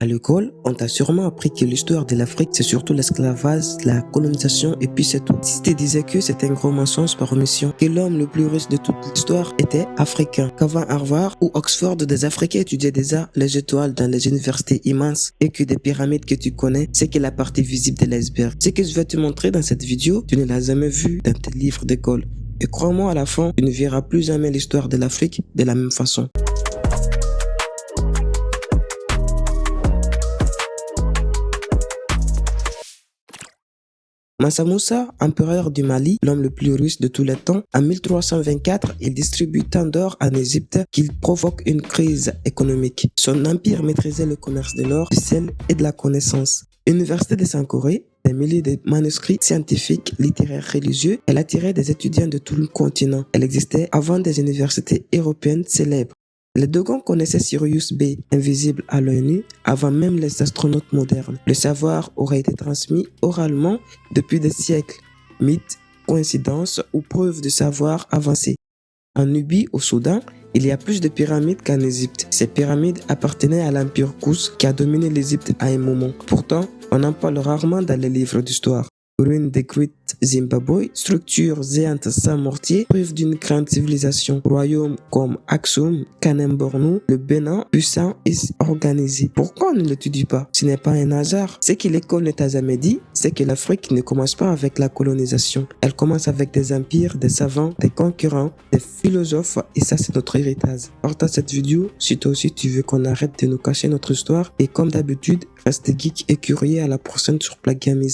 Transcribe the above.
À l'école, on t'a sûrement appris que l'histoire de l'Afrique, c'est surtout l'esclavage, la colonisation et puis c'est tout. Si tu disais que c'était un gros mensonge par omission, que l'homme le plus riche de toute l'histoire était africain, qu'avant Harvard ou Oxford, des Africains étudiaient déjà les étoiles dans les universités immenses et que des pyramides que tu connais, c'est que la partie visible de l'iceberg. Ce que je vais te montrer dans cette vidéo, tu ne l'as jamais vu dans tes livres d'école. Et crois-moi, à la fin, tu ne verras plus jamais l'histoire de l'Afrique de la même façon. Mansa Moussa, empereur du Mali, l'homme le plus riche de tous les temps, en 1324, il distribue tant d'or en Égypte qu'il provoque une crise économique. Son empire maîtrisait le commerce de l'or, du sel et de la connaissance. Université de Sankoré, des milliers de manuscrits scientifiques, littéraires, religieux, elle attirait des étudiants de tout le continent. Elle existait avant des universités européennes célèbres. Les Dogons connaissaient Sirius B, invisible à l'œil nu, avant même les astronautes modernes. Le savoir aurait été transmis oralement depuis des siècles. Mythes, coïncidences ou preuves de savoir avancé. En Nubie, au Soudan, il y a plus de pyramides qu'en Égypte. Ces pyramides appartenaient à l'empire Kous qui a dominé l'Égypte à un moment. Pourtant, on en parle rarement dans les livres d'histoire. Ruines détruites Zimbabwe, structures géantes sans mortier, preuve d'une grande civilisation. Royaumes comme Aksum, Kanem-Bornou, le Bénin, puissant et organisé. Pourquoi on ne l'étudie pas? Ce n'est pas un hasard. Ce que l'école ne t'a jamais dit, c'est que l'Afrique ne commence pas avec la colonisation. Elle commence avec des empires, des savants, des concurrents, des philosophes, et ça c'est notre héritage. Partage cette vidéo si toi aussi tu veux qu'on arrête de nous cacher notre histoire, et comme d'habitude, reste geek et curieux. À la prochaine sur Plagiamise.